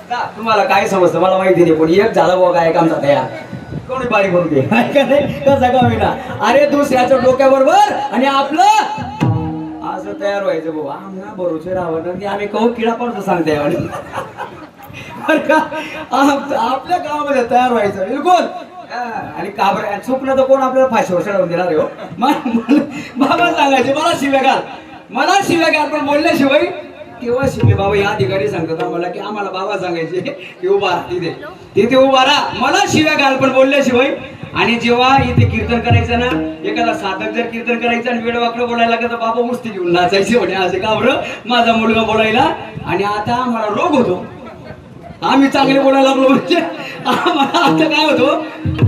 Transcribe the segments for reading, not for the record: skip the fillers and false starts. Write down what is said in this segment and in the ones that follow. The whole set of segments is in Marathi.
तुम्हाला काय समजतं मला माहिती नाही, पण एक झाला बघा काय काम तयार कोणी बारी करून दे कसा का होईना. अरे दुसऱ्याच्या डोक्याबरोबर आणि आपलं असं तयार व्हायचं भाऊ. आम्हाला भरोसे राहावं आम्ही कहू किडा पडतो सांगते आपल्या गावामध्ये तयार व्हायचं बिलकुल. आणि काबर चुकलं तर कोण आपल्याला फाशीवर चढवून देणार हो. बाबा सांगायचे मला शिव्या घाल पण बोलल्याशिवाय तेव्हा शिकले बाबा. या अधिकारी सांगतात आम्हाला की आम्हाला बाबा सांगायचे की उभा राहा तिथे उभा राहा, मला शिव्या घाल पण बोलल्याशिवाय. आणि जेव्हा इथे कीर्तन करायचं ना, एखादा साधक जर कीर्तन करायचं आणि वेळ वाकडं बोलायला लागलं तर बाबा मुस्ती घेऊन नाचायचे म्हणे असे का बरं माझा मुलगा बोलायला. आणि आता आम्हाला रोग होतो, आम्ही चांगले बोलायला लागलो म्हणजे आम्हाला आता काय होतो,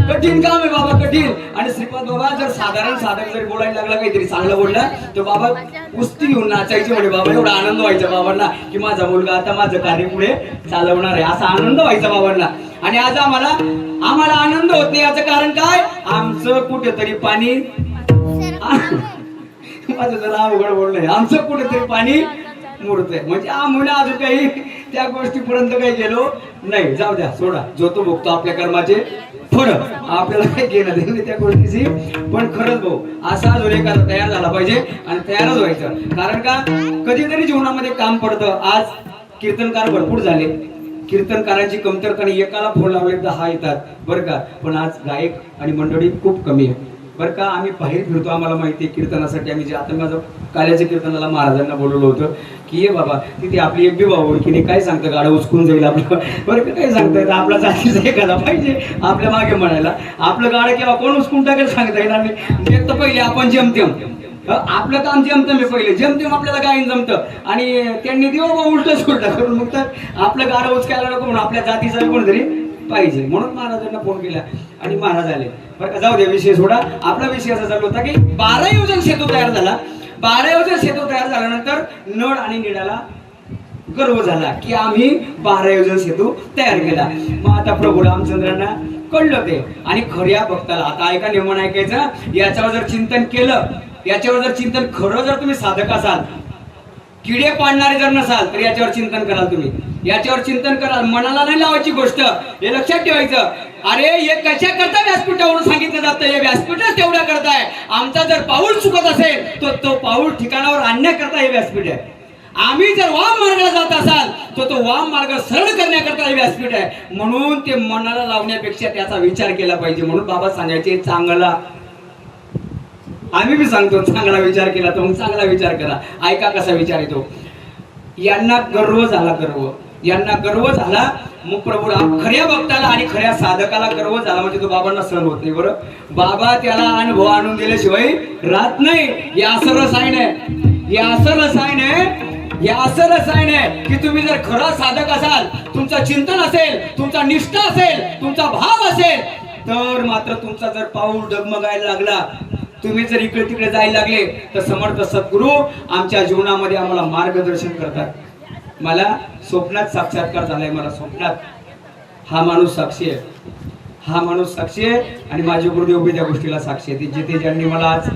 कठीण काम आहे बाबा कठीण. आणि श्रीपाद बाबा जर साधारण साधक जरी बोलायला लागला काहीतरी चांगलं बोलला तर बाबा कुस्ती घेऊन नाचायचे म्हणे बाबा. एवढा आनंद व्हायचा बाबांना की माझा मुलगा आता माझं कार्य पुढे चालवणार आहे, असा आनंद व्हायचा बाबांना. आणि आज आम्हाला आनंद होत नाही. याचं कारण काय, आमचं कुठेतरी पाणी माझं जरा अवघड बोलणं आहे, आमचं कुठेतरी पाणी मुरतंय. म्हणजे आम्हाला अजून काही त्या गोष्टीपर्यंत काही गेलो नाही. जाऊ द्या सोडा, जो तो भोगतो आपल्या कर्माचे फळ, आपल्याला काही घेणं देणं नाही त्या गोष्टीची. पण खरंच भाऊ असा अजून एखादा तयार झाला पाहिजे आणि तयारच व्हायचं. कारण का कधीतरी जीवनामध्ये काम पडतं. आज कीर्तनकार भरपूर झाले, कीर्तनकारांची कमतरता नाही. एकाला फोन लावले 10 येतात बरं का, पण आज गायक आणि मंडळी खूप कमी आहे बरं का. आम्ही बाहेर फिरतो, आम्हाला माहिती आहे कीर्तनासाठी. आम्ही जे आता माझं काल्याच्या कीर्तनाला महाराजांना बोलवलं होतं की ये बाबा तिथे आपली एक बी भाऊ ओळखीने काय सांगतं गाडं उचकून जाईल आपलं बरं का. काय सांगता आपला जातीचं एखादा पाहिजे आपल्या मागे म्हणायला. आपलं गाडं किंवा कोण उचकून टाकेल सांगता येणार नाही. एक तर पहिले आपण जेमतेम आपलं काम जमतं मी पहिले जेमतेम आपल्याला गायन जमतं. आणि त्यांनी देऊ बा उलटच उलटा करून मग तर आपलं गाडं उचकायला नको म्हणून आपल्या जातीचा कोणतरी पाहिजे. म्हणून महाराजांना फोन केला आणि महाराज आले बरं का. जाऊ द्या विषय सोडा. आपला विषय असा चालू होता की 12 योजन सेतू तयार झाला. 12 योजन सेतू तयार झाल्यानंतर नळ आणि निडाला गर्व झाला की आम्ही 12 योजन सेतू तयार केला. मग आता प्रभू रामचंद्रांना कळलं ते. आणि खऱ्या भक्ताला आता ऐका नियमन ऐकायचं, याच्यावर जर चिंतन केलं, याच्यावर जर चिंतन खरं जर तुम्ही साधक असाल, किडे पाडणारे जर नसाल तर याच्यावर चिंतन कराल तुम्ही, याच्यावर चिंतन कराल. मनाला नाही लावायची गोष्ट, हे लक्षात ठेवायचं. अरे हे कशा करता व्यासपीठावरून सांगितलं जातं, हे व्यासपीठच तेवढ्या करताय. आमचा जर पाऊल चुकत असेल तर तो पाऊल ठिकाणावर आणण्याकरता हे व्यासपीठ आहे. आम्ही जर वाम मार्गाला जात असाल तर तो वाम मार्ग सरळ करण्याकरता हे व्यासपीठ आहे. म्हणून ते मनाला लावण्यापेक्षा त्याचा विचार केला पाहिजे. म्हणून बाबा सांगायचे चांगला, आम्ही बी सांगतो चांगला विचार केला तर मग चांगला विचार करा. ऐका कसा विचार येतो. यांना गर्व झाला, यांना गर्व झाला. मग प्रभू खऱ्या भक्ताला आणि खऱ्या साधकाला गर्व झाला म्हणजे तो बाबांना सहन होत नाही. बरं बाबा त्याला अनुभव आणून दिल्याशिवाय राहत नाही. हे असं रसायन आहे, हे असं रसायन आहे, हे असं रसायन आहे की तुम्ही जर खरा साधक असाल, तुमचं चिंतन असेल, तुमचा निष्ठा असेल, तुमचा भाव असेल तर मात्र तुमचा जर पाऊल डगमगायला लागला, तुम्ही जर इकडे तिकडे जायला लागले तर समर्थ सद्गुरू आमच्या जीवनामध्ये आम्हाला मार्गदर्शन करतात. मला स्वप्नात साक्षात्कार झालाय. मला स्वप्नात हा माणूस साक्षी आहे, हा माणूस साक्षी आहे. आणि माझे गुरुदेव बी त्या गोष्टीला साक्षी आहे. जिथे ज्यांनी मला आज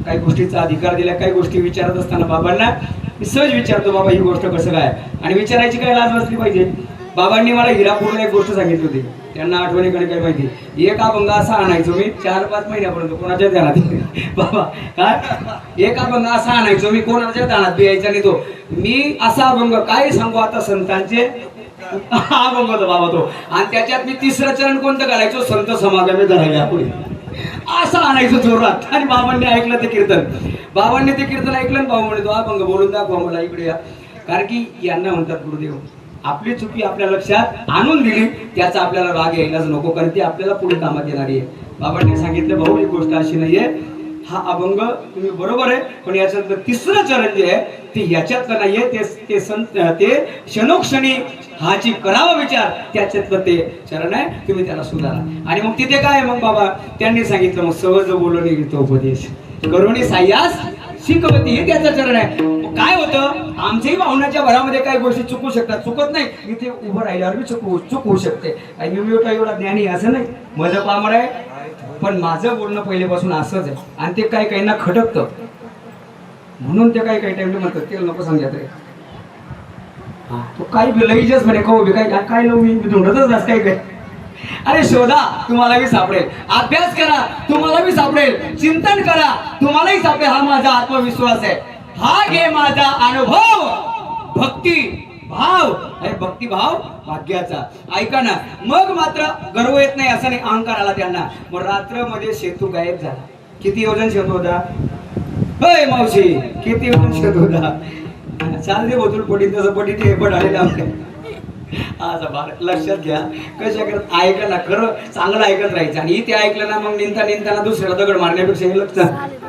काही गोष्टीचा अधिकार दिला, काही गोष्टी विचारत असताना बाबांना मी सहज विचारतो बाबा ही गोष्ट कसं काय, आणि विचारायची काय लाज वाटली पाहिजे. बाबांनी मला हिरापूरला एक गोष्ट सांगितली होती, त्यांना आठवणीकडे काय माहिती. एक अभंग असा आणायचो मी 4-5 महिन्यापर्यंत कोणाच्या ध्यानात बाबा काय एक अभंग असा आणायचो मी, कोणाच्या ध्यानात बियायचा नाही तो. मी असा अभंग काय सांगू आता संतांचे अभंग होतो बाबा तो. आणि त्याच्यात मी 3रं चरण कोणतं करायचो, संत समागमे धरायला पुढे असं आणायचं जोरात. आणि बाबांनी ऐकलं ते कीर्तन, बाबांनी ते कीर्तन ऐकलं आणि भाऊ म्हणे तो अभंग बोलून दाखवा मला इकडे या. कारण की यांना म्हणतात गुरुदेव आपली चुकी आपल्या लक्षात आणून दिली त्याचा आपल्याला राग यायलाच नको, कारण ती आपल्याला पुढे कामात येणारी आहे. बाबांनी सांगितलं भाऊ ही गोष्ट अशी नाहीये, हा अभंग तुम्ही बरोबर आहे पण याच्यातलं 3रं चरण जे आहे ते याच्यातलं नाहीये, ते क्षणोक्षणी हाची करावा विचार त्याच्यातलं ते चरण आहे, तुम्ही त्याला सुधारा. आणि मग तिथे काय मग बाबा त्यांनी सांगितलं मग सहज बोलणे घेतो उपदेश करुणी साह्यास शिकवती, हे त्याचं चरण आहे. काय होतं आमच्याही भावनाच्या भरामध्ये काही गोष्टी चुकू शकतात, चुकत नाही. इथे उभं राहिल्यावर मी चूक होऊ शकते. आणि मी एवढा ज्ञानी असं नाही, माझं पामर आहे, पण माझं बोलणं पहिलेपासून असंच आहे. आणि ते काही काहींना खटकतं म्हणून ते काही टाइमला म्हणतात ते नको सांगत रे. हा तो काही लईजच म्हणे को बी काय लावू मी ढूंढतच नस काय अरे शोधा तुम्हाला बी सापडेल, अभ्यास करा तुम्हाला बी सापडेल, चिंतन करा तुम्हालाही सापडेल. हा माझा आत्मविश्वास आहे, हा घे माझा अनुभव. भक्ती भाव अरे भक्ती भाव भाग्याचा. ऐका ना, मग मात्र गर्व येत नाही असं नाही, अहंकार आला त्यांना. मग रात्रमध्ये सेतू गायब झाला. किती वजन सेतू होता? होय मावशी, किती वजन सेतू होता? चाल दे बोतून पडीन तसं पडीन हे पण आलेलं आपल्या. आज भारत लक्षात घ्या कशा करत ऐका ना, खरं चांगलं ऐकत राहायचं. आणि इथे ऐकलं ना मग निंताना दुसऱ्याला दगड मारण्यापेक्षा हे लक्षात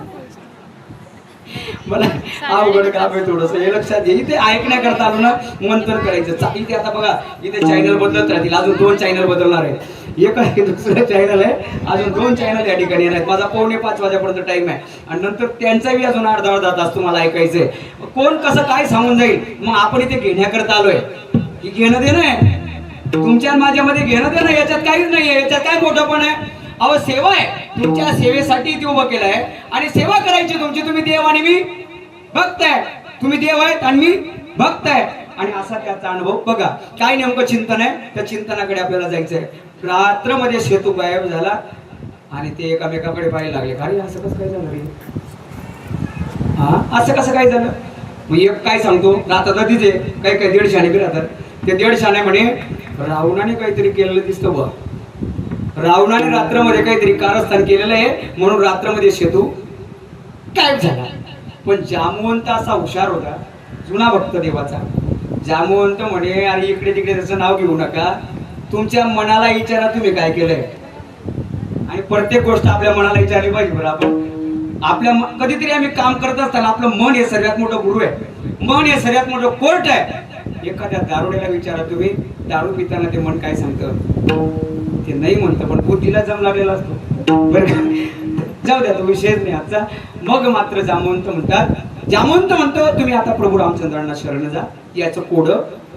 मला अवघड काम आहे थोडस, हे लक्षात घे. इथे ऐकण्याकरता आलो ना, मंथन करायचं. इथे आता बघा इथे चॅनल बदलत राहतील, अजून 2 चॅनल बदलणार आहे. एक आहे दुसरं चॅनल आहे, अजून 2 चॅनल या ठिकाणी येणार आहेत. माझा 4:45 वाजेपर्यंत टाइम आहे आणि नंतर त्यांचाही अजून 8-10 तास तुम्हाला ऐकायचंय. कोण कसं काय सांगून जाईल. मग आपण इथे घेण्याकरता आलोय की घेणं देणं आहे तुमच्या माझ्यामध्ये, घेणं देणं याच्यात काहीच नाहीये. याच्यात काय मोठं पण आहे? अहो सेवा आहे, तुमच्या सेवेसाठी इथे उभं केलं आहे आणि सेवा करायची तुमची. तुम्ही देव आणि मी भक्त आहे, तुम्ही देव आहेत आणि मी भक्त आहे. आणि असा त्याचा अनुभव बघा. काय नेमकं चिंतन आहे, त्या चिंतनाकडे आपल्याला जायचंय. रात्रमध्ये सेतू गायब झाला आणि ते एकामेकाकडे पाहायला लागले. अरे असं कसं काय झालं रे, हा असं कसं काय झालं? मग एक काय सांगतो, राहतात तिथे काही 150 बी राहतात. ते 150 म्हणे रावणाने काहीतरी केलेलं दिसतं बघ. रावणाने रात्रमध्ये काहीतरी कारस्थान केलेलं आहे म्हणून रात्रमध्ये सेतू गायब झाला. पण जामवंत असा हुशार होता, जुना भक्त देवाचा. जामवंत म्हणे अरे इकडे तिकडे त्याचं नाव घेऊ नका, तुमच्या मनाला विचारा तुम्ही काय केलंय. आणि प्रत्येक गोष्ट आपल्या मनाला विचारली पाहिजे. बरं आपण आपल्या कधीतरी आम्ही काम करत असताना आपलं मन हे सर्वात मोठं गुरु आहे, मन हे सर्वात मोठं कोर्ट आहे. एखाद्या दारुड्याला विचारा तुम्ही, दारू पिताना ते मन काय सांगतं? ते नाही म्हणतं, पण बुद्धीला जम लागलेला असतो. बरं जाऊ द्या, तो विषयच नाही आजचा. मग मात्र जामवंत म्हणतो तुम्ही आता प्रभू रामचंद्रांना शरण जा. याचं कोड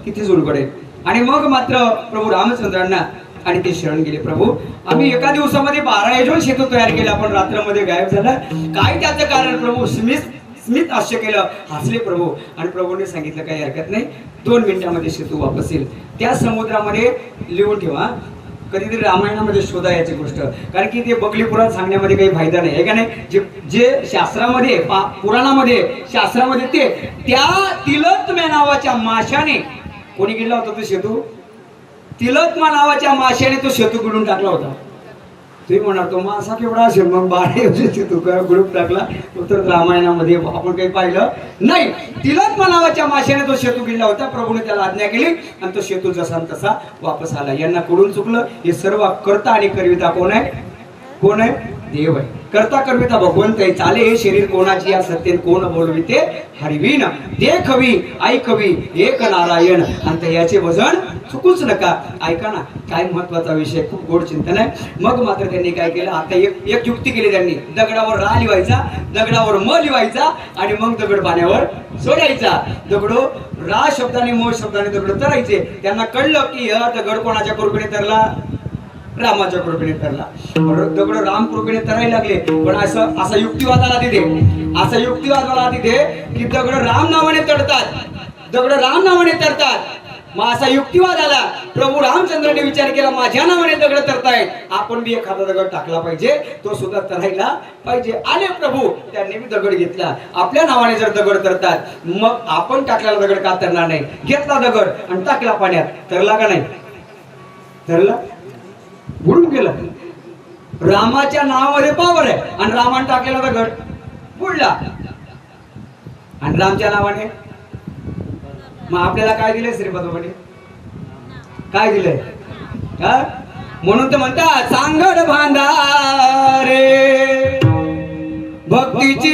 किती जुळगड आहे. आणि मग मात्र प्रभू रामचंद्रांना आणि ते शरण गेले. प्रभू आम्ही एका दिवसामध्ये 12 यजन सेतू तयार केला, पण रात्रमध्ये गायब झाला. काय त्याचं कारण? प्रभू स्मित हास्य केलं, हसले प्रभू. आणि प्रभूने सांगितलं काही हरकत नाही, 2 मिनिटामध्ये सेतू वापस येईल. त्या समुद्रामध्ये लिहून ठेवा. कधीतरी रामायणामध्ये शोधा याची गोष्ट, कारण की ते बगली पुराण सांगण्यामध्ये काही फायदा नाही आहे का नाही. जे शास्त्रामध्ये पुराणामध्ये शास्त्रामध्ये ते त्या तिलोत्म्या नावाच्या माशाने कोणी गेला होता तो सेतू? तिलोत्मा नावाच्या माशाने तो सेतू गुडून टाकला होता. तुम्ही म्हणाल तो मासा केवढा असेल, मग 12 सेतू गुडून टाकला. तर रामायणामध्ये आपण काही पाहिलं नाही. तिलोत्मा नावाच्या माशाने तो सेतू गिळला होता. प्रभूने त्याला आज्ञा केली आणि तो सेतू जसा तसा वापस आला. यांना कुठून चुकलं? हे सर्व करता आणि करविता कोण आहे? कोण आहे? देव आहे. करता करविता भगवंत आहे. चाले हे शरीर कोणाची या सत्तेन कोण बोलविते हरिवीन. देखवी ऐकवी एक नारायण आणि याचे वजन चुकूच नका. ऐका ना, काय महत्वाचा विषय, खूप गोड चिंतन आहे. मग मात्र त्यांनी काय केलं, आता एक युक्ती केली त्यांनी. दगडावर रा लिवायचा, दगडावर म लिवायचा आणि मग दगड पाण्यावर सोडायचा. दगडो रा शब्दाने म शब्दाने दगड तरायचे. त्यांना कळलं की हा दगड कोणाच्या कृपेने तरला? रामाच्या कृपेने तरला. दगड राम कृपेने तरायला लागले. पण असा युक्तिवाद आला तिथे, असा युक्तिवाद आला तिथे की दगड राम नावाने तडतात, दगड राम नावाने तरतात. मग असा युक्तिवाद आला. प्रभू रामचंद्राने विचार केला माझ्या नावाने दगड तरतायत, आपण बी एखादा दगड टाकला पाहिजे, तो सुद्धा तरायला पाहिजे. आले प्रभू, त्यांनी बी दगड घेतला. आपल्या नावाने जर दगड तरतात मग आपण टाकलेला दगड का तरणार नाही? घेतला दगड आणि टाकला पाण्यात, तरला का नाही? तरला, बुडून गेला. रामाच्या नावामध्ये पावर आहे आणि रामाने टाकलेला दगड बुडला. आणि रामच्या नावाने मग आपल्याला काय दिलंय श्रीपदोबाने? काय दिलंय? म्हणून तर म्हणतात सांगड बांधा रे भक्तीची,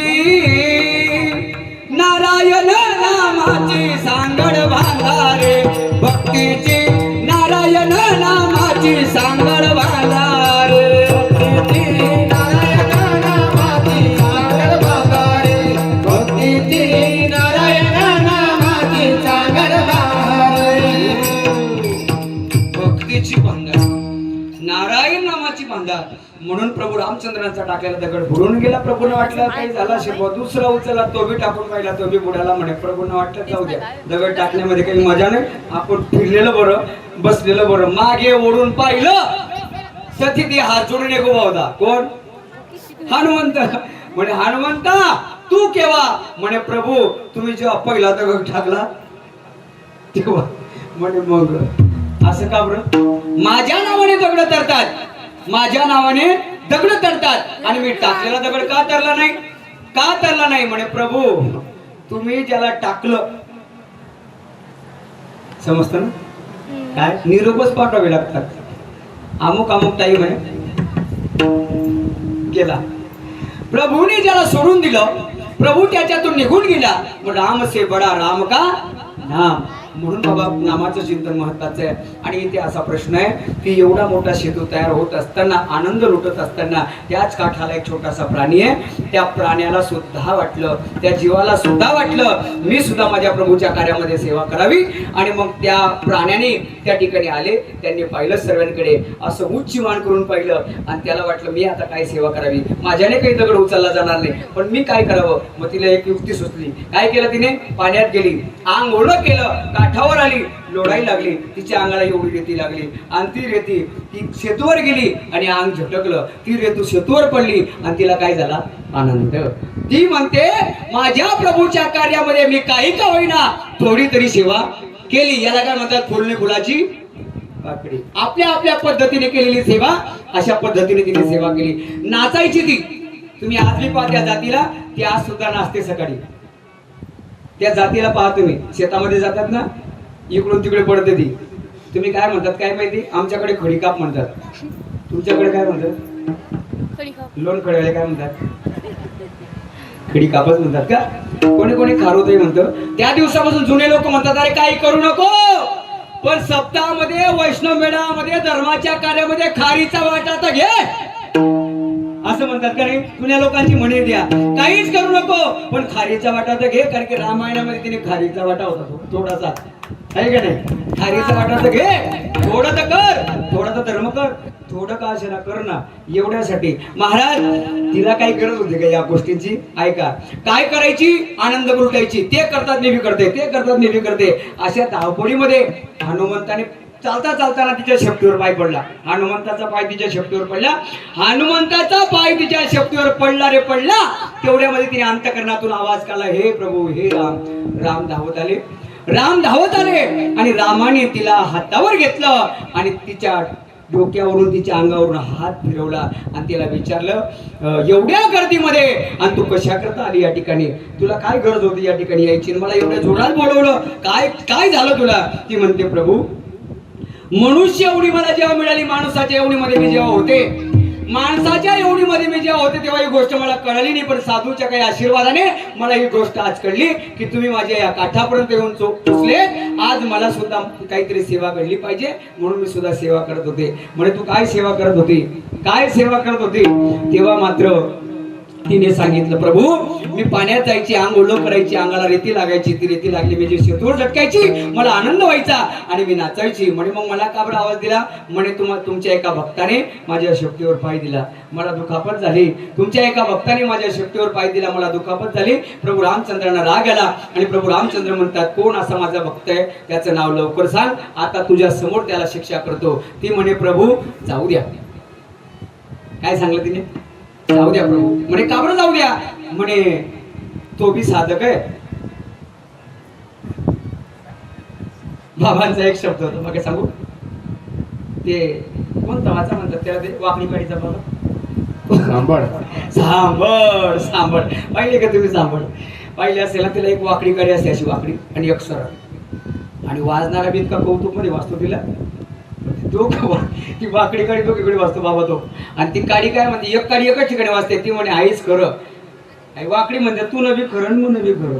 नारायण नामाची सांगड बांधा रे भक्तीची, नारायण नामाची सांगड बांधा रे भक्तीची, नारायण नामाची सांगड बांधा रे भक्तीची, नारायण नामाची सांगड बांधा रे. भक्तीची बांधा, नारायण नामाची बांधा. अंधार. म्हणून प्रभू रामचंद्रांचा टाकलेला दगड बुडून गेला. प्रभूंना वाटलं काही झाला शिरवा, दुसरा उचलला, तो बी टाकून पाहिला, तो बी बुडाला. म्हणे प्रभूंना वाटलं जाऊ द्या, दगड टाकण्यामध्ये काही मजा नाही, आपण फिरलेलं बरं, बसलेलं बरं. मागे ओढून पाहिलं सती ती हात जोडून एक उभा होता. कोण? हनुमंत. म्हणे हनुमंता तू केव्हा? म्हणे प्रभू तुम्ही जेव्हा पहिला दगड टाकला तेव्हा. म्हणे मग असं का बरं? माझ्या नावाने दगड तरतात, माझ्या नावाने दगड तरतात आणि मी टाकलेला दगड का तरला नाही? का तरला नाही? म्हणे प्रभू तुम्ही ज्याला टाकलं, समजतं ना काय? निरोपच पाठवावे लागतात. अमुक अमुक टाईम आहे गेला. प्रभूने ज्याला सोडून दिलं, प्रभू त्याच्यातून निघून गेला. मग राम से बडा राम का नाम. म्हणून बाबा नामाचं चिंतन महत्वाचं आहे. आणि इथे असा प्रश्न आहे की एवढा मोठा सेतू तयार होत असताना, आनंद लुटत असताना, त्याच काठाला एक छोटासा प्राणी आहे. त्या प्राण्याला सुद्धा वाटलं, त्या जीवाला सुद्धा वाटलं मी सुद्धा माझ्या प्रभूच्या कार्यामध्ये सेवा करावी. आणि मग त्या प्राण्याने त्या ठिकाणी आले, त्यांनी पाहिलं सर्वांकडे, असं उच्च मान करून पाहिलं आणि त्याला वाटलं मी आता काय सेवा करावी, माझ्याने काही दगड उचलला जाणार नाही, पण मी काय करावं? मग तिला एक युक्ती सुचली. काय केलं तिने? पाण्यात गेली, अंग ओलं केलं, काठावर आली, लोळायला लागली. तिच्या अंगाला एवढी रेती लागली आणि ती रेती ती सेतूवर गेली आणि अंग झटकलं. ती रेतू सेतूवर पडली आणि तिला काय झाला? आनंद. ती म्हणते माझ्या प्रभूच्या कार्यामध्ये मी काही का होईना थोडी तरी सेवा केली. याला काय म्हणतात? फुलणी फुलाची पाकळी. आपल्या आपल्या पद्धतीने केलेली सेवा, अशा पद्धतीने तिने सेवा केली. नाचायची ती. तुम्ही आजली पहा त्या जातीला, ती आज सुद्धा नाचते सकाळी. त्या जातीला पहा तुम्ही, शेतामध्ये जातात ना, इकडून तिकडे पडते ती. तुम्ही काय म्हणतात काय माहिती? आमच्याकडे खडीकाप म्हणतात, तुमच्याकडे काय म्हणतात? लोण खडवायला काय म्हणतात? खडीकापच म्हणतात का? कोणी कोणी खारोताई म्हणतं. त्या दिवसापासून जुने लोक म्हणतात अरे काही करू नको, पण सप्ताहामध्ये, वैष्णव मेळामध्ये, धर्माच्या कार्यामध्ये खारीचा वाटा तर घे, असं म्हणतात का नाही? जुन्या लोकांची म्हणे द्या, काहीच करू नको पण खारीचा वाटा तर घे. कारण की रामायणामध्ये तिने खारीचा वाटा होता थोडासा, आहे का नाही? खारीचा वाटा तर घे, थोडं तर कर, थोडा तर धर्म कर, थोडं का असे ना कर ना. एवढ्यासाठी महाराज तिला काही गरज होती का या गोष्टींची? ऐका, काय करायची? आनंद लुटायची. ते करतात मी करते, ते करतात मी करते. अशा धावपळीमध्ये हनुमंताने चालता चालताना तिच्या शेपटीवर पाय पडला. हनुमंताचा पाय तिच्या शेपटीवर पडला. हनुमंताचा पाय तिच्या शेपटीवर पडला रे पडला. तेवढ्यामध्ये तिने अंतकरणातून आवाज काढला, हे प्रभू, हे राम. राम धावत आले, राम धावत आले आणि रामाने तिला हातावर घेतलं आणि तिच्या डोक्यावरून, तिच्या अंगावरून हात फिरवला आणि तिला विचारलं एवढ्या गर्दीमध्ये आणि तू कशा करता आली या ठिकाणी? तुला काय गरज होती या ठिकाणी यायची? मला एवढ्या जोरात बोलवलं, काय काय झालं तुला? ती म्हणते प्रभू मनुष्य एवढी मला जेव्हा मिळाली, माणसाच्या एवढीमध्ये मी जेव्हा होते, माणसाच्या एवढीमध्ये मी जेव्हा होते तेव्हा ही गोष्ट मला कळली नाही, पण साधूच्या काही आशीर्वादाने मला ही गोष्ट आज कळली की तुम्ही माझ्या या काठापर्यंत येऊन पोचले. आज मला सुद्धा काहीतरी सेवा घडली पाहिजे, म्हणून मी सुद्धा सेवा करत होते. म्हणजे तू काय सेवा करत होती? काय सेवा करत होती? तेव्हा मात्र तिने सांगितलं, प्रभू मी पाण्यात जायची, अंग ओलं करायची, अंगाला रेती लागायची, ती रेती लागली म्हणजे शेतूवर झटकायची, मला आनंद व्हायचा आणि मी नाचायची. म्हणे मग मला का बरं आवाज दिला? म्हणे तुमच्या एका भक्ताने माझ्या शेपटीवर पाय दिला, मला दुखापत झाली. तुमच्या एका भक्ताने माझ्या शेपटीवर पाय दिला, मला दुखापत झाली. प्रभू रामचंद्रांना राग आला आणि प्रभू रामचंद्र म्हणतात, कोण असा माझा भक्त आहे? त्याचं नाव लवकर सांग, आता तुझ्या समोर त्याला शिक्षा करतो. ती म्हणे प्रभू जाऊ द्या. काय सांगलं तिने? जाऊ द्या प्रभू. म्हणे का बरं जाऊ द्या? म्हणे तो बी साधक आहे. बाबांचा एक शब्द होता, मग सांगू ते कोणता वाचा म्हणतात त्याला, ते वाकडी काढीचा बाबा, सांबळ. सांबळ सांबळ पाहिले का तुम्ही? सांबळ पाहिले असेल ना? तिला एक वाकडी काढी असते, अशी वाकडी आणि एक सरळ, आणि वाजणारा बी इतका कौतुक मध्ये वाचतो तिला. ती वाकडी काढी दोघीकडे वाचतो बाबा तो. आणि ती काडी काय म्हणते? एक काडी एकच ठिकाणी वाचते. ती म्हणे आईच खरं. आई वाकडी म्हणते तू नवी खरं, मग नवी खरं.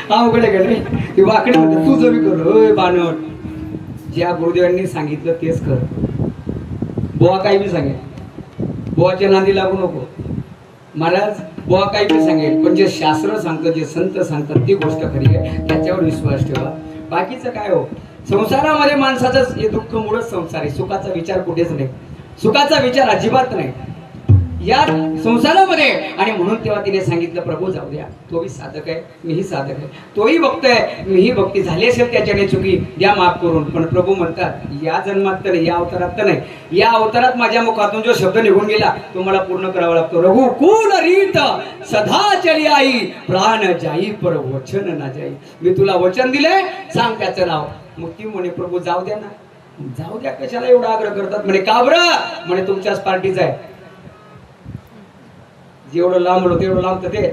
अवघड आहे का नाही? ती वाकडी म्हणते तुझं बी खरं. होय बानवट, ज्या गुरुदेवांनी सांगितलं तेच खरं. बुवा काही बी सांगेल, बुवाच्या नादी लागू नको. महाराज बुवा काही बी सांगेल, पण जे शास्त्र सांगतं, जे संत सांगतात ती गोष्ट खरी आहे, त्याच्यावर विश्वास ठेवा. बाकीचं काय हो, संसारामध्ये माणसाचं हे दुःख मुळच संसार आहे. सुखाचा विचार कुठेच नाही, सुखाचा विचार अजिबात नाही या संसारामध्ये. आणि म्हणून तेव्हा तिने सांगितलं प्रभू जाऊ द्या, तोही साधक आहे मीही साधक आहे, तोही भक्त आहे मीही भक्ती झाली असेल त्याच्याने चुकी द्या माफ करून. पण प्रभू म्हणतात या जन्मात तर नाही, या अवतारात तर नाही, या अवतारात माझ्या मुखातून जो शब्द निघून गेला तो मला पूर्ण करावा लागतो. रघुकुल रीत सदा चली आई, प्राण जाई पर वचन ना जाई. मी तुला वचन दिले, सांग त्याचं नाव. मग ती म्हणे प्रभू जाऊ द्या ना. जाऊ द्या कशाला एवढा आग्रह करतात? म्हणे का बरं? म्हणे तुमच्याच पार्टीचं आहे. जेवढं लांब होतं तेवढं लांब तर ते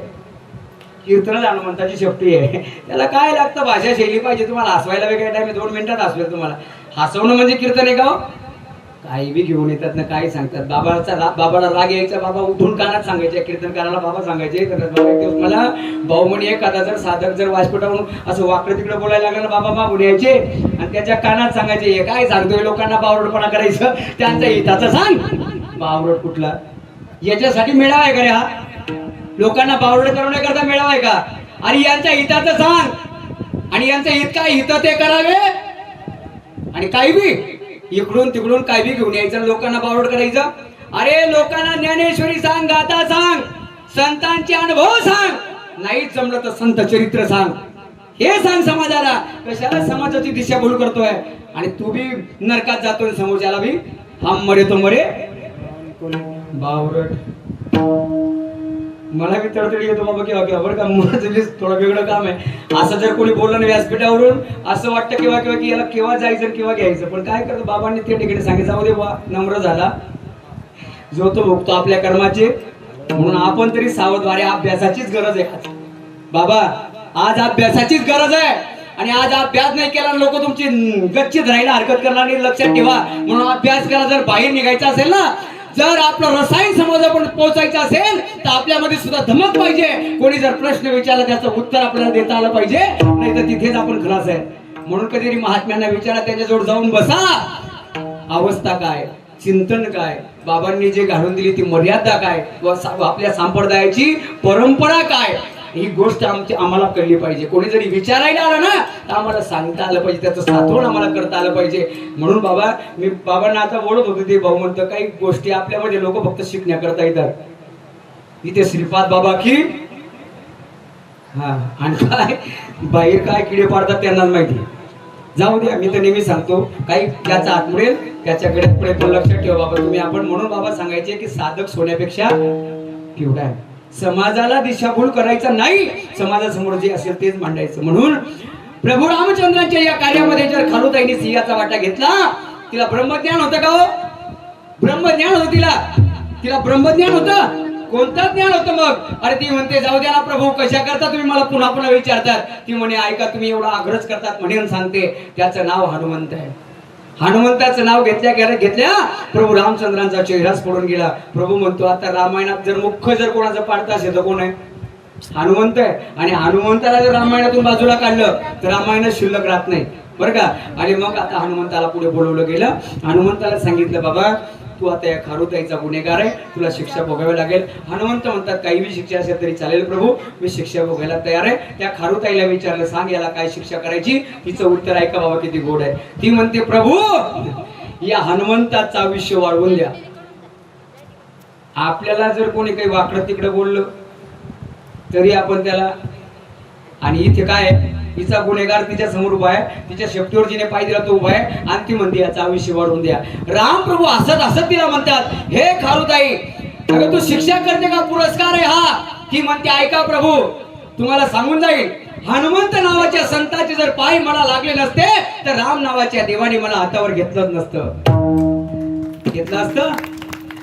कीर्तन हनुमंताची शक्ती आहे. त्याला काय लागतं? भाषा शैली पाहिजे. तुम्हाला हसवायला वेगळा टाइम 2 मिनिटात हसवेल तुम्हाला. हसवणं म्हणजे कीर्तन आहे का? काही बी घेऊन येतात ना, काही सांगतात. बाबाला राग यायचा, बाबा उठून कानात सांगायचे, कीर्तनकाराला बाबा सांगायचे. तर मला भाऊ म्हणे एखादा जर साधक जर व्यासपीठावरून असं वाकडं तिकडे बोलायला लागलं ना, बाबा बाबू यायचे आणि त्याच्या कानात सांगायचे हे काय सांगतोय लोकांना बावरटपणा करायचं, त्यांचा हिताचं सांग. बावरट कुठला? याच्यासाठी मेळावा आहे का रे हा? लोकांना बावरट करण्याकरता मेळावा आहे का? आणि यांच्या हिताचं सांग आणि यांचं हित काय हित ते करावे. आणि काही बी इकडून तिकडून काय बी घेऊन यायचं, लोकांना बावरट करायचं. अरे लोकांना ज्ञानेश्वरी सांग, गाथा सांग, संतांचे अनुभव सांग, नाहीच जमलं तर संत चरित्र सांग. हे सांग समाजाला. कशाला समाजाची दिशाभूल करतोय? आणि तू बी नरकात जातोय, समोरच्याला बी हम मरे तो मरे बावरट. मला बी तडतडी येतो बाबा केव्हा केव्हा बरं का. माझं थोडं वेगळं काम आहे. असं जर कोणी बोललं ना व्यासपीठावरून असं वाटतं केव्हा केव्हा की याला केव्हा जायचं केव्हा घ्यायचं. पण काय करतो बाबांनी ते ठिकाणी सांगितलं जाऊ दे बा, नम्र झाला जो तो भोगतो आपल्या कर्माचे. म्हणून आपण तरी सावध व्हा. अभ्यासाचीच गरज आहे बाबा, आज अभ्यासाचीच गरज आहे. आणि आज अभ्यास नाही केला लोक तुमची गच्चीत राहायला हरकत करणार नाही, लक्षात ठेवा. म्हणून अभ्यास करा. जर बाहेर निघायचं असेल ना, जर आपलं रसायन समाजापर्यंत पोहोचायचं असेल तर आपल्यामध्ये सुद्धा धमक पाहिजे. कोणी जर प्रश्न विचारला त्याचं उत्तर आपल्याला देता आलं पाहिजे, नाही तर तिथेच आपण खलास आहे. म्हणून कधीतरी महात्म्यांना विचारा, त्याच्याजवळ जाऊन बसा. अवस्था काय, चिंतन काय, बाबांनी जे घालून दिली ती मर्यादा काय, आपल्या संप्रदायाची परंपरा काय, ही गोष्ट आम्हाला कळली पाहिजे. कोणी जरी विचारायला आलं ना तर आम्हाला सांगता आलं पाहिजे, त्याचं साठवण आम्हाला करता आलं पाहिजे. म्हणून बाबा मी बाबांना आता बोलत होते, ते भाऊ म्हणतं काही गोष्टी आपल्यामध्ये लोक फक्त शिकण्याकरता येतात. इथे श्रीपाद बाबा की हा, आणि काय बाहेर काय किडे पाडतात त्यांनाच माहिती. जाऊ द्या, मी तर नेहमी सांगतो काही त्याचा हात मुडेल त्याच्याकडे पुढे पण लक्षात ठेवा बाबा तुम्ही. आपण म्हणून बाबा सांगायचे की साधक सोन्यापेक्षा केवढा आहे. समाजाला दिशाभूल करायचा नाही, समाजासमोर जे असेल तेच मांडायचं. म्हणून प्रभू रामचंद्रांच्या या कार्यामध्ये जर खालूताईने सिंहाचा वाटा घेतला, तिला ब्रह्मज्ञान होतं का हो? ब्रह्मज्ञान होतं तिला ब्रह्मज्ञान होतं. कोणतं ज्ञान होतं मग? अरे ती म्हणते जाऊ द्या ना प्रभू, कशा करता तुम्ही मला पुन्हा पुन्हा विचारतात. ती म्हणे ऐका तुम्ही एवढा आग्रह करतात म्हणून सांगते. त्याचं नाव हनुमंत आहे. हनुमंताचं नाव घेतल्या प्रभू रामचंद्रांचा चेहराच पडून गेला. प्रभू म्हणतो आता रामायणात जर मुख्य जर कोणाचं पाडता असेल तर कोण आहे? हनुमंत आहे. आणि हनुमंताला जर रामायणातून बाजूला काढलं तर रामायण शिल्लक राहत नाही बरं का. आणि मग आता हनुमंताला पुढे बोलवलं गेलं. हनुमंताला सांगितलं बाबा तू आता या खारुताईचा गुन्हेगार आहे, तुला शिक्षा भोगावी लागेल. हनुमंत म्हणतात काही बी शिक्षा असेल तरी चालेल प्रभू, मी शिक्षा भोगायला तयार आहे. त्या खारुताईला विचारलं सांग याला काय शिक्षा करायची. तिचं उत्तर ऐका बाबा किती गोड आहे. ती म्हणते प्रभू या हनुमंताचं आयुष्य वाढवून द्या. आपल्याला जर कोणी काही वाकडं तिकडं बोललं तरी आपण त्याला, आणि इथे काय हिचा गुन्हेगार तिच्या समोर उभा आहे, तिच्या शेपटीवर जिने पाय दिला तो उभा आहे आणि ती म्हणते याचं आयुष्य वाढवून द्या. राम प्रभू हसत हसत तिला म्हणतात हे खारुताई अगं तू शिक्षा करते का पुरस्कार आहे हा? ती म्हणते ऐका प्रभू तुम्हाला सांगून जाईल, हनुमंत नावाच्या संताचे जर पाय मला लागले नसते तर राम नावाच्या देवाने मला हातावर घेतलंच असतं.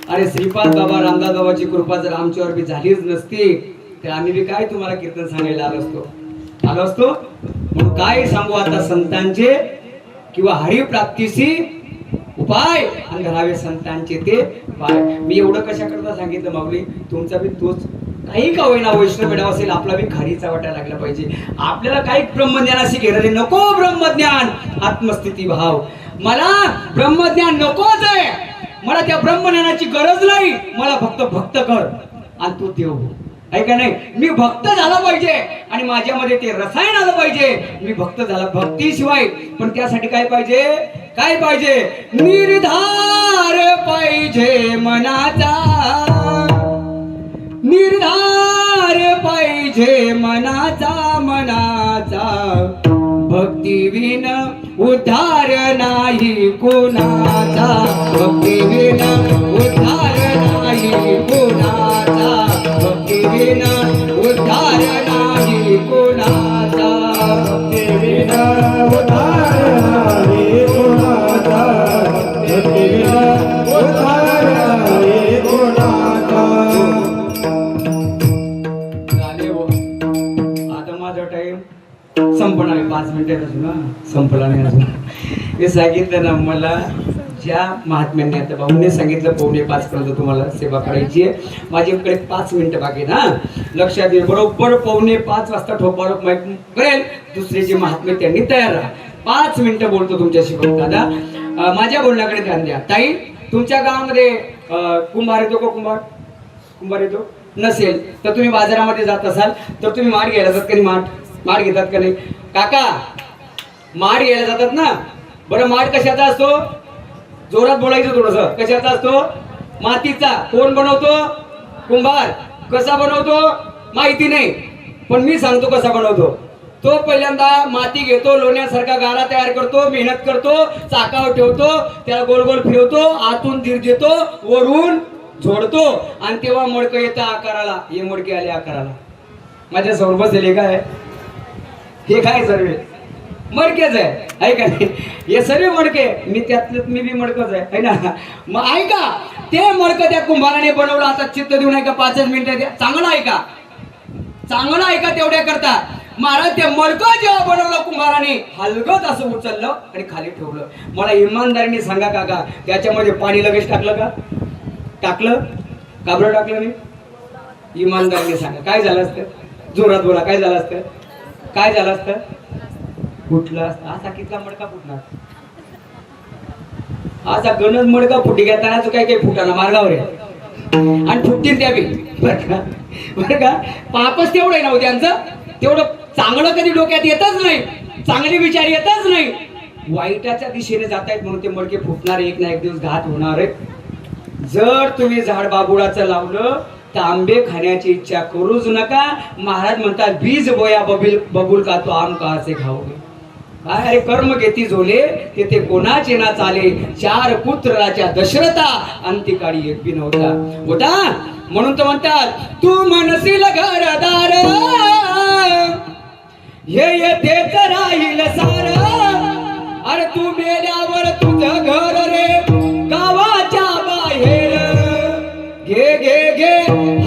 अरे श्रीपाद बाबा रामदास बाबाची कृपा जर आमच्यावर बी झालीच नसती तर आम्ही बी काय तुम्हाला कीर्तन सांगायला आलो असतो. म्हणून काय सांगू आता संतांचे किंवा हरिप्राप्तीसी उपाय आणि धरावे संतांचे ते पाय. मी एवढं कशा करता सांगितलं माऊली, तुमचा बी तोच काही का होईना वैष्णव मेळावा असेल, आपला बी खारीचा वाटा लागला पाहिजे. आपल्याला काही ब्रह्मज्ञानाशी घेणं नको. ब्रह्मज्ञान आत्मस्थिती भाव, मला ब्रह्मज्ञान नकोच आहे. मला त्या ब्रह्मज्ञानाची गरज नाही. मला फक्त भक्त कर आणि तू देव. आहे का नाही? मी भक्त झाला पाहिजे आणि माझ्यामध्ये ते रसायन आलं पाहिजे. मी भक्त झाला, भक्तीशिवाय पण त्यासाठी काय पाहिजे? काय पाहिजे? निर्धार पाहिजे मनाचा, निर्धार पाहिजे मनाचा, मनाचा. भक्तीविन उद्धार नाही कोणाचा, भक्तीविन उद्धार नाही कोणाचा, भक्तीविन उद्धार नाही कोणाचा, भक्तीविन उद्धार नाही कोणाचा, भक्तीविन उद्धार नाही कोणाचा. आता माझा टाइम संपणार आहे, 5 मिनिटं अजून ना, संपला नाही अजून. मी सांगितलं ना, मला ज्या महात्म्यांनी आता भाऊने सांगितलं 4:45 पर्यंत तुम्हाला सेवा करायची आहे. माझ्याकडे 5 मिनिटं बाकी ना, लक्षात येईल. बरोबर 4:45 वाजता ठोपाळप माईक करेल. दुसरे जे महात्मे त्यांनी तयार राहा. 5 मिनिटं बोलतो तुमच्याशी. दादा माझ्या बोलण्याकडे ध्यान द्या. ताई तुमच्या गावामध्ये कुंभार येतो का? कुंभार येतो नसेल तर तुम्ही बाजारामध्ये जात असाल तर तुम्ही माठ घ्यायला जातात का? माठ घेतात का नाही? काका माठ घ्यायला जातात ना. बरं माठ कशाचा असतो? जोरात बोलायचं थोडस. कशाचा असतो? मातीचा. कोण बनवतो? कुंभार. कसा बनवतो माहिती नाही, पण मी सांगतो कसा बनवतो. तो पहिल्यांदा माती घेतो, लोण्यासारखा गारा तयार करतो, मेहनत करतो, चाकावर ठेवतो, त्याला गोल गोल फिरवतो, आतून धीर देतो, वरून झोडतो आणि तेव्हा मडकं येतं आकाराला. हे मडके आले आकाराला. माझ्या समोर बसले काय? हे काय सर्व मडकेच आहे का नाही? हे सर्व मडके. मी त्यातलं मी बी मडकच आहे ना. मग ऐका, ते मडकं त्या कुंभाराने बनवलं. आता चित्त देऊन ऐका, 5 मिनिटं द्या. चांगलं ऐका, चांगलं ऐका. तेवढ्या करता महाराज ते मडकं जेव्हा बनवलं कुंभाराने, हलगत असं उचललं आणि खाली ठेवलं. मला इमानदारीने सांगा काका, त्याच्यामध्ये पाणी लगेच टाकलं का? टाकलं का? बरं टाकलं नाही? इमानदारीने सांगा काय झालं असतं? जोरात बोला, काय झालं असतं? काय झालं असतं? फुटलं असतं. असा कितला मडका फुटणार? असा गणच मडका फुटी घेताना तो काय फुटाना मार्गावर आहे आणि फुटतील त्या बी. बरं का? पापच तेवढं आहे ना त्यांचं. तेवढं चांगलं कधी डोक्यात येतच नाही, चांगले विचार येतच नाही. वाईटाच्या दिशेने जातायत म्हणून ते मडके फुटणार. एक ना एक दिवस घात होणार आहे. जर तुम्ही झाड बाबुळाचं लावलं तर आंबे खाण्याची इच्छा करूच नका. महाराज म्हणतात बीज बोया बबुल का तो आम का असे खाओगे. काय अरे कर्म घेती झोले तेथे कोणाचे ना चाले. 4 पुत्राच्या दशरथा अंतिकाळी एक बी नव्हता. म्हणून तर म्हणतात तू मनसील घरदार हे येथेच राहील सार. अरे तू मेल्यावर तुझं घर रे गावाच्या बाहेर. घे घे घे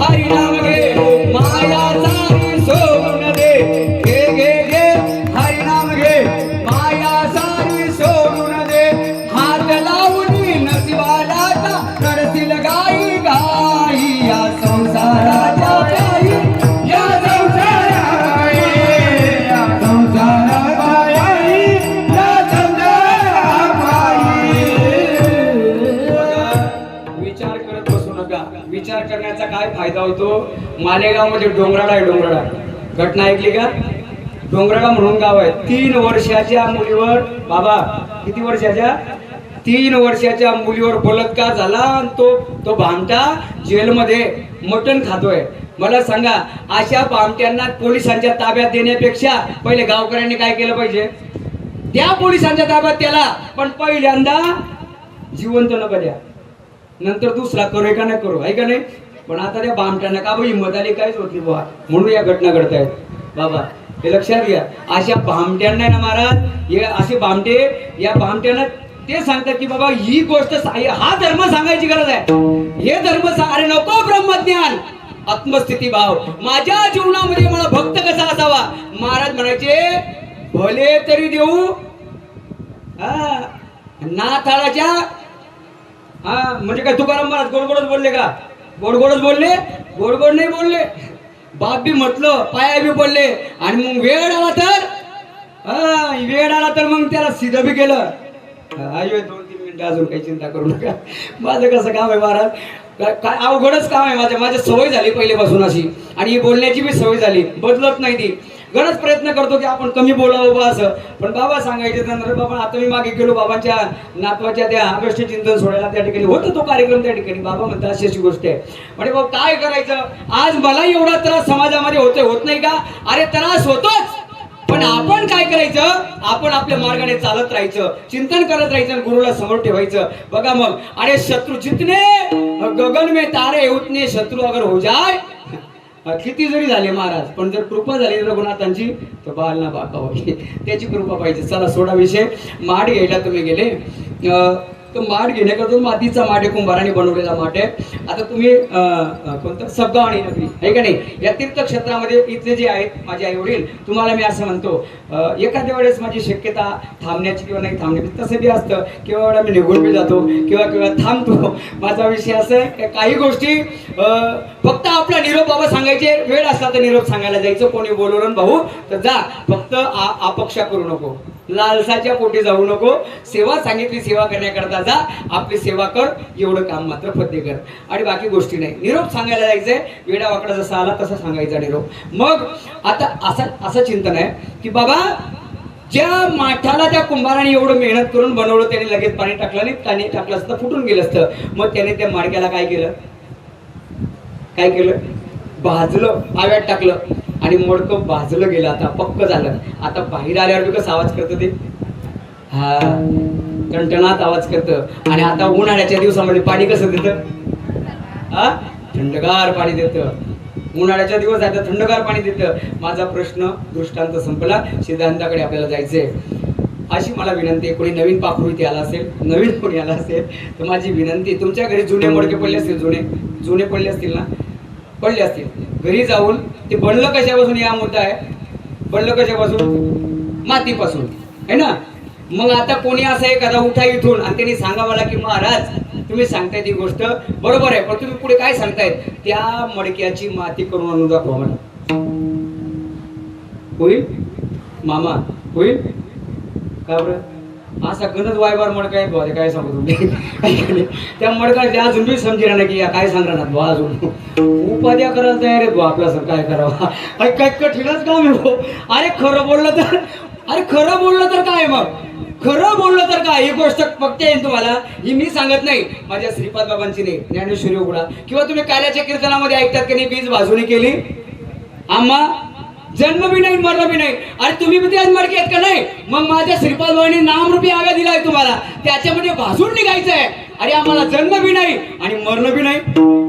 हरिनाम घे माया सारी सोडून दे. घे घे घे हरिनाम घे माया सारी सोडून दे. हात लावून नशिबाला करतील गाई गाई या संसाराच्या गाई. या संसाराच्या या संसाराच्या गाई या संसाराच्या. विचार करत बसू नका. विचार करण्याचा काय फायदा होतो? मालेगाव मध्ये डोंगराळा आहे. डोंगराळा घटना ऐकली का? डोंगराळा म्हणून गाव आहे. 3 वर्षाच्या मुलीवर, बाबा किती वर्षाच्या? 3 वर्षाच्या मुलीवर बलात्कार झाला आणि तो भामटा जेलमध्ये मटण खातोय. मला सांगा, अशा भामट्यांना पोलिसांच्या ताब्यात देण्यापेक्षा पहिले गावकऱ्यांनी काय केलं पाहिजे? त्या पोलिसांच्या ताब्यात त्याला. पण पहिल्यांदा जिवंत नका द्या, नंतर दुसरा करू का नाही करू, आहे का नाही? पण आता त्या भामट्यांना का बा हिंमत आली काहीच होत नाही बुवा, म्हणून या घटना घडतायत. बाबा हे लक्षात घ्या. अशा भामट्यांना ना महाराज, हे असे भामटे, या भामट्यांना ते सांगतात की बाबा ही गोष्ट हा धर्म सांगायची गरज आहे. हे धर्म अरे नको ब्रह्मज्ञान आत्मस्थिती भाव. माझ्या जीवनामध्ये मला भक्त कसा असावा? महाराज म्हणायचे भले तरी देऊ नाथाळाच्या. म्हणजे काय तुकाराम महाराज गोडगोडच बोलले का? गोडगोडच बोलले? गोडगोड नाही बोलले. बाप बी म्हटलं, पाया बी पडले. आणि मग वेळ आला तर मग त्याला सिद्ध बी केलं. 2-3 मिनिट मिनिटं अजून काही चिंता करू नका. माझं कसं काम आहे महाराज, काय अवघडच काम आहे माझ्या सवय झाली पहिलेपासून अशी, आणि ही बोलण्याची बी सवय झाली, बदलत नाही ती. गरज प्रयत्न करतो की आपण कमी बोलावं बा असं, पण बाबा सांगायचे नंतर बाबा आता मी मागे गेलो बाबांच्या नातवाच्या त्या अगस्ट चिंतन सोडायला, त्या ठिकाणी होतो तो कार्यक्रम, त्या ठिकाणी बाबा म्हणतात अशी अशी गोष्ट आहे. म्हणजे बाबा काय करायचं, आज मला एवढा त्रास समाजामध्ये होतोय, होत नाही का? अरे त्रास होतोच, पण आपण काय करायचं, आपण आपल्या मार्गाने चालत राहायचं, चिंतन करत राहायचं, गुरुला समोर ठेवायचं. बघा मग, अरे शत्रू जितने गगन में तारे उतने शत्रू अगर हो जाय, किती जरी झाले महाराज, पण जर कृपा झाली रघुनाथांची तर बाल ना बाका होईल, त्याची कृपा पाहिजे. चला सोडा विषय. माठ घ्यायला तुम्ही गेले, तो माठ घेण्याकरता मातीचा माठ आहे, कुंभाराने बनवलेला माठ आहे. आता तुम्ही कोणतं सबगावणी नगरी आहे का नाही, या तीर्थक्षेत्रामध्ये इथले जे आहेत माझे आई वडील, तुम्हाला मी असं म्हणतो, एखाद्या वेळेस माझी शक्यता थांबण्याची किंवा नाही थांबण्याची तसं बी असतं, किंवा वेळा मी निघून बी जातो किंवा थांबतो. माझा विषय असं आहे, काही गोष्टी फक्त आपला निरोप बाबा सांगायचे, वेळ असला तर निरोप सांगायला जायचं. कोणी बोलवलं भाऊ तर जा, फक्त अपेक्षा करू नको, लालसाच्या पोटी जाऊ नको, सेवा सांगितली सेवा करण्याकरता जा, आपली सेवा कर, एवढं काम मात्र फत्ते कर, आणि बाकी गोष्टी नाही. निरोप सांगायला जायचंय, वेडा वाकडा जसा आला तसा सांगायचा निरोप. मग आता असं चिंतन आहे की बाबा ज्या माठाला त्या कुंभाराने एवढं मेहनत करून बनवलं, त्याने लगेच पाणी टाकलं नाही, पाणी टाकलं असतं फुटून गेलं असतं. मग त्याने त्या माडक्याला काय केलं, भाजलं, आव्यात टाकलं, आणि मडकं भाजलं गेलं, आता पक्क झालं. आता बाहेर आल्यावर कसं आवाज करतं ते, हा टणटणात आवाज करतं. आणि आता उन्हाळ्याच्या दिवसामध्ये पाणी कसं देतं, हा थंडगार पाणी देतं. उन्हाळ्याच्या दिवस आहे तर थंडगार पाणी देतं. माझा प्रश्न दृष्टांत संपला, सिद्धांताकडे आपल्याला जायचंय. अशी मला विनंती आहे, कोणी नवीन पाखरू इथे आला असेल, नवीन कोणी आला असेल तर माझी विनंती, तुमच्या घरी जुने मडके पडले असतील, जुने पडले असतील ना, पडले असतील, घरी जाऊन ते बनलं कशापासून, या मुद्दा आहे, बनलं कशापासून, मातीपासून आहे ना. मग आता कोणी असं एखादा उठा इथून आणि त्यांनी सांगा मला की महाराज तुम्ही सांगताय ती गोष्ट बरोबर आहे, पण तुम्ही पुढे काय सांगतायत, त्या मडक्याची माती करून आणून दाखवा मला. होईल मामा, होईल का बरं? असा गणच वायबार मडका आहे भाऊ, काय सांगू तुम्ही त्या मडका अजून बी समजेना नाही की या काय सांगणार ना भाऊ, अजून उपाध्या करायला तयार आहे भाऊ आपल्यासं, काय करावं, काय कठीणच काम आहे भाऊ. अरे खरं बोललं तर, अरे खरं बोललं तर काय, मग खरं बोललं तर काय, ही गोष्ट फक्त येईल तुम्हाला, ही मी सांगत नाही, माझ्या श्रीपाद बाबांची नाही, ज्ञानेश्वरी उघडा, किंवा तुम्ही कार्याच्या कीर्तनामध्ये ऐकतात की नाही, बीज भाजून केली आम्हा जन्म बी नाही मरण बी नाही. अरे तुम्ही बी त्याच मडके आहेत का नाही, मग माझ्या श्रीपाद बाबांनी नामरूपी आव्या दिलाय तुम्हाला, त्याच्यामध्ये भाजून निघायचंय. अरे आम्हाला जन्म बी नाही आणि मरण बी नाही,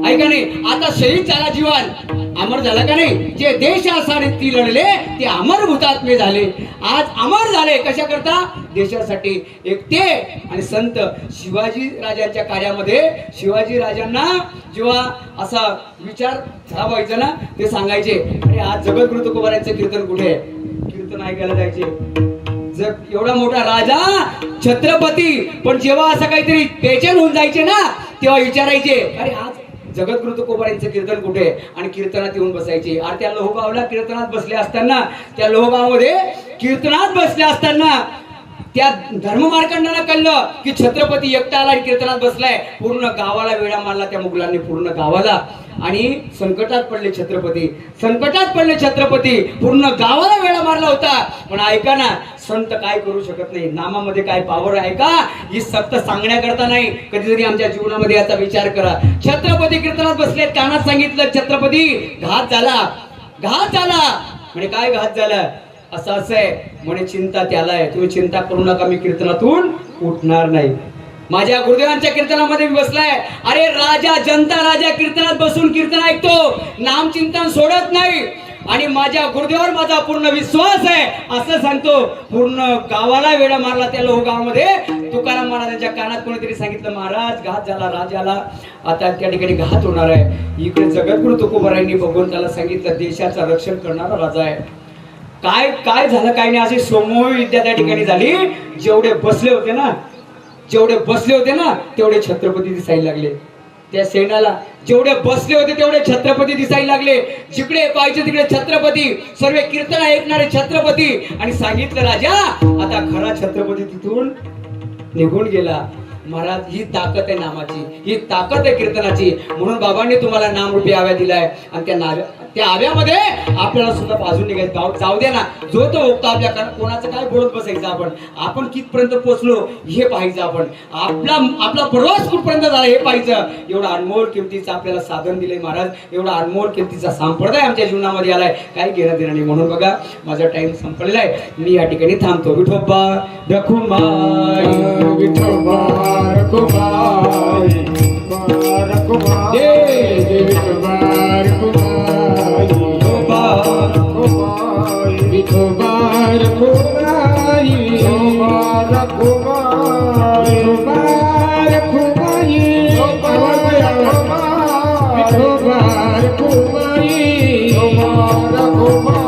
ऐका नाही. आता शहीद झाला जीवन, अमर झाला का नाही, जे देशासाठी ती लढले ते अमर हुतात्मे झाले, आज अमर झाले कशा करता, देशासाठी. एक ते आणि संत शिवाजी राजांच्या कार्यामध्ये, शिवाजी राजांना जेव्हा असा विचार व्हायचा ना, ते सांगायचे अरे आज जगद्गुरु तुकोबारायांचं कीर्तन कुठे आहे, कीर्तन ऐकायला जायचे. जग एवढा मोठा राजा छत्रपती, पण जेव्हा असं काहीतरी बेचैन होऊन जायचे ना, तेव्हा विचारायचे अरे आज जगद्गुरु तुकोबारायांचं कीर्तन कुठे, आणि कीर्तनात येऊन बसायचे. आणि त्या लोहगावला कीर्तनात बसले असताना, त्या लोहगावमध्ये कीर्तनात बसले असताना त्या धर्ममार्कंडाला कळलं की छत्रपती एकटा आला आणि कीर्तनात बसलाय, पूर्ण गावाला वेढा मारला त्या मुघलांनी, पूर्ण गावाला. आणि संकटात पडले छत्रपती, संकटात पडले छत्रपती, पूर्ण गावाला वेढा मारला होता. पण ऐका ना, संत काय करू शकत नाही, नामामध्ये काय पावर आहे का, ही सत्य सांगण्याकरता नाही, कधीतरी आमच्या जीवनामध्ये याचा विचार करा. छत्रपती कीर्तनात बसलेत, कानात सांगितलं छत्रपती घात झाला, घात झाला. म्हणजे काय घात झाला, असं आहे म्हणे चिंता त्याला आहे, तुम्ही चिंता करू नका, मी कीर्तनातून उठणार नाही. माझ्या गुरुदेवांच्या कीर्तनामध्ये मी बसलाय. अरे राजा, जनता राजा कीर्तनात बसून कीर्तन ऐकतो, नाम चिंतन सोडत नाही, आणि माझ्या गुरुदेवावर माझा पूर्ण विश्वास आहे असं सांगतो. पूर्ण गावाला वेढा मारला त्या लोहगावामध्ये. तुकाराम महाराजांच्या कानात कोणीतरी सांगितलं महाराज घात झाला राजाला, आता त्या ठिकाणी घात होणार आहे. इकडे जगद्गुरु तुकोबारायांनी भगवंताला सांगितलं देशाचं रक्षण करणारा राजा आहे. काय काय झालं काय नाही, अशी समूह विद्या त्या ठिकाणी झाली. जेवढे बसले होते ना तेवढे छत्रपती दिसायला लागले. त्या सैन्याला जेवढे बसले होते तेवढे छत्रपती दिसायला लागले. जिकडे पाहिजे तिकडे छत्रपती, सर्व कीर्तन ऐकणारे छत्रपती. आणि सांगितलं राजा आता खरा छत्रपती तिथून निघून गेला. महाराज ही ताकद आहे नामाची, ही ताकद आहे कीर्तनाची. म्हणून बाबांनी तुम्हाला नामरूपी आव्या दिलाय आणि त्या आव्यामध्ये आपल्याला सुद्धा बाजून निघायचं. जाऊ द्या ना, जो तो होतो आपल्या कोणाचं काय बोलत बसायचं. आपण कितपर्यंत पोहोचलो हे पाहायचं. आपला प्रवास कुठपर्यंत झाला हे पाहायचं. एवढा अनमोल किमतीचं आपल्याला साधन दिलंय महाराज, एवढा अनमोल किमतीचा संप्रदाय आमच्या जीवनामध्ये आलाय, काही घेणं देणं नाही. म्हणून बघा माझा टाइम संपलेला आहे, मी या ठिकाणी थांबतो. विठोबा रखुमाई, विठोबा रखुमाई, रखुमाई, विठोबा रखुमाई, विठोबा रखुमाई, विठोबा रखुमाई, विठोबा रखुमाई, विठोबा रखुमाई, विठोबा रखुमाई, रखुमाई.